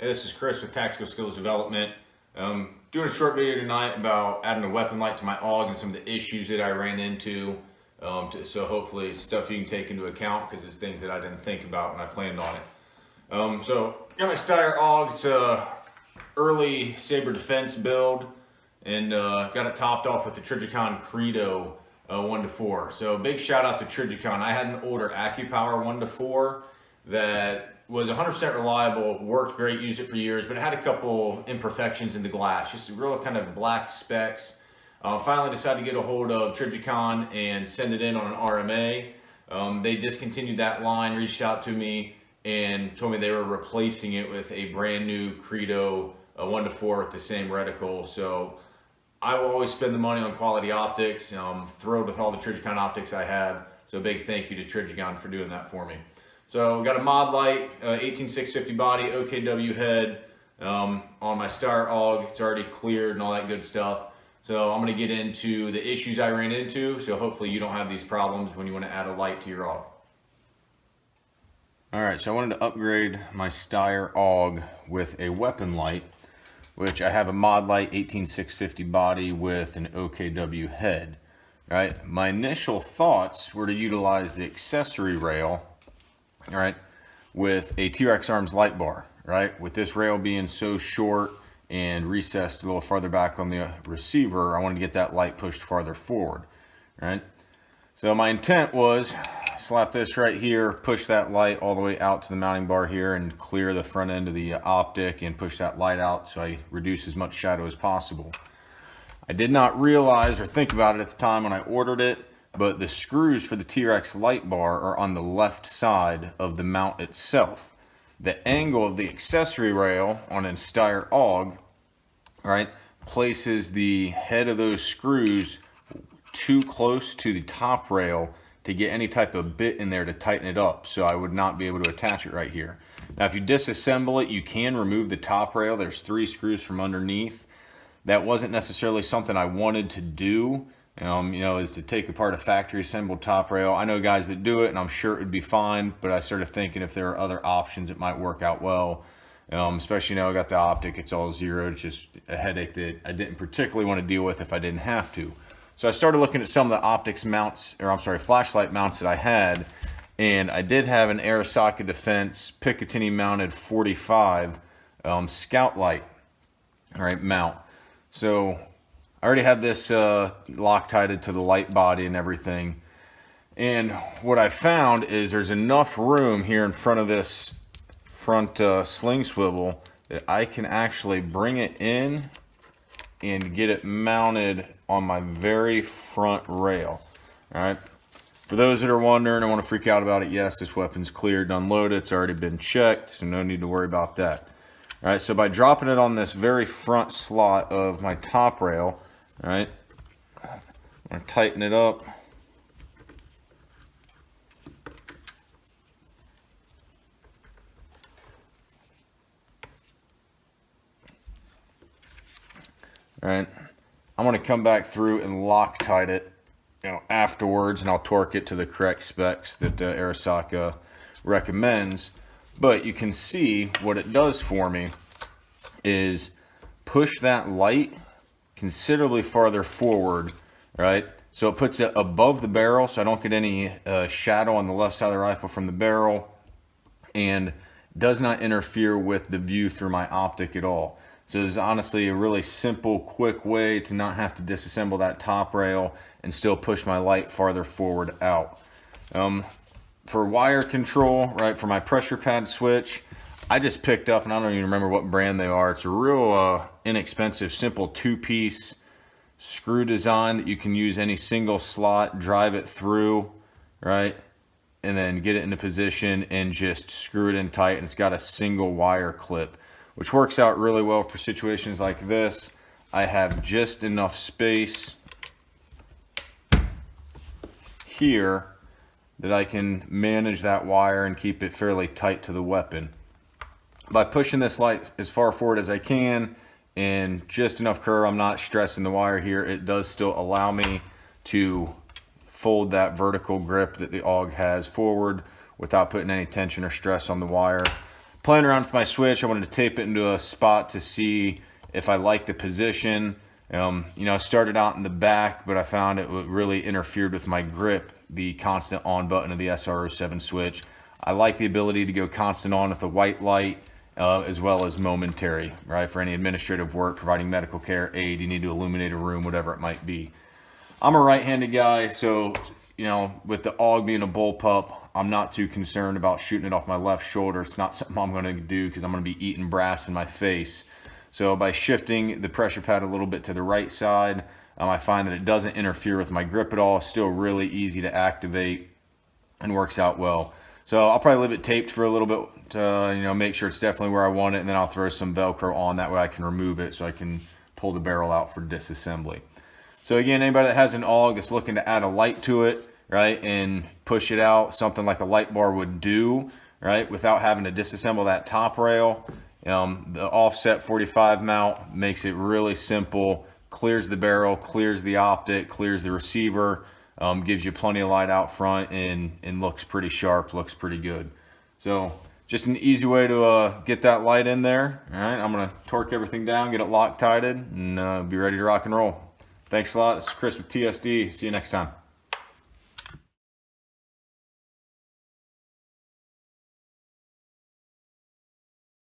Hey, this is Chris with Tactical Skills Development. Doing a short video tonight about adding a weapon light to my AUG and some of the issues that I ran into. So hopefully it's stuff you can take into account because it's things that I didn't think about when I planned on it. So got my Steyr AUG. It's a early Saber Defense build, and got it topped off with the Trijicon Credo 1-4. So big shout out to Trijicon. I had an older AccuPower 1-4 that was 100% reliable, worked great, used it for years, but it had a couple imperfections in the glass, just real kind of black specks. Finally decided to get a hold of Trijicon and send it in on an RMA. They discontinued that line, reached out to me and told me they were replacing it with a brand new Credo 1-4 with the same reticle. So I will always spend the money on quality optics. I'm thrilled with all the Trijicon optics I have. So a big thank you to Trijicon for doing that for me. So we got a mod light, 18650 body, OKW head on my Steyr AUG. It's already cleared and all that good stuff. So I'm going to get into the issues I ran into. So hopefully you don't have these problems when you want to add a light to your AUG. All right, so I wanted to upgrade my Steyr AUG with a weapon light, which I have a mod light 18650 body with an OKW head. Right. My initial thoughts were to utilize the accessory rail, all right, with a T-Rex Arms light bar, right? With this rail being so short and recessed a little farther back on the receiver, I wanted to get that light pushed farther forward, right? So my intent was slap this right here, push that light all the way out to the mounting bar here and clear the front end of the optic and push that light out so I reduce as much shadow as possible. I did not realize or think about it at the time when I ordered it, but the screws for the T-Rex light bar are on the left side of the mount itself. The angle of the accessory rail on a Steyr AUG, right, places the head of those screws too close to the top rail to get any type of bit in there to tighten it up, so I would not be able to attach it right here. Now if you disassemble it, you can remove the top rail. There's 3 screws from underneath. That wasn't necessarily something I wanted to do. Is to take apart a factory assembled top rail. I know guys that do it and I'm sure it would be fine, but I started thinking if there are other options it might work out well. Especially now I got the optic, it's all zero. It's just a headache that I didn't particularly want to deal with if I didn't have to. So I started looking at some of the optics mounts, flashlight mounts that I had, and I did have an Arisaka Defense Picatinny mounted 45 scout light, all right, mount. So I already had this Loctited to the light body and everything. And what I found is there's enough room here in front of this front sling swivel that I can actually bring it in and get it mounted on my very front rail. All right. For those that are wondering, I want to freak out about it. Yes, this weapon's cleared and unloaded. It's already been checked, so no need to worry about that. All right. So by dropping it on this very front slot of my top rail, all right, I'm going to tighten it up. All right, I'm going to come back through and Loctite it, afterwards, and I'll torque it to the correct specs that Arisaka recommends. But you can see what it does for me is push that light considerably farther forward, right? So it puts it above the barrel so I don't get any shadow on the left side of the rifle from the barrel, and does not interfere with the view through my optic at all. So it's honestly a really simple, quick way to not have to disassemble that top rail and still push my light farther forward out. For wire control, right, for my pressure pad switch, I just picked up, and I don't even remember what brand they are. It's a real inexpensive, simple 2-piece screw design that you can use any single slot, drive it through, right, and then get it into position and just screw it in tight. And it's got a single wire clip, which works out really well for situations like this. I have just enough space here that I can manage that wire and keep it fairly tight to the weapon. By pushing this light as far forward as I can and just enough curve, I'm not stressing the wire here. It does still allow me to fold that vertical grip that the AUG has forward without putting any tension or stress on the wire. playing around with my switch, I wanted to tape it into a spot to see if I like the position. I started out in the back, but I found it really interfered with my grip, the constant on button of the SR07 switch. I like the ability to go constant on with a white light, as well as momentary, right? For any administrative work, providing medical care, aid, you need to illuminate a room, whatever it might be. I'm a right-handed guy, so, with the AUG being a bullpup, I'm not too concerned about shooting it off my left shoulder. It's not something I'm going to do because I'm going to be eating brass in my face. So by shifting the pressure pad a little bit to the right side, I find that it doesn't interfere with my grip at all. It's still really easy to activate and works out well. So I'll probably leave it taped for a little bit to make sure it's definitely where I want it, and then I'll throw some Velcro on. That way I can remove it so I can pull the barrel out for disassembly. So again, anybody that has an AUG that's looking to add a light to it, right, and push it out, something like a light bar would do, right, without having to disassemble that top rail. The offset 45 mount makes it really simple, clears the barrel, clears the optic, clears the receiver, gives you plenty of light out front, and looks pretty sharp, looks pretty good. So just an easy way to get that light in there. All right, I'm going to torque everything down, get it Loctited, and be ready to rock and roll. Thanks a lot. This is Chris with TSD. See you next time.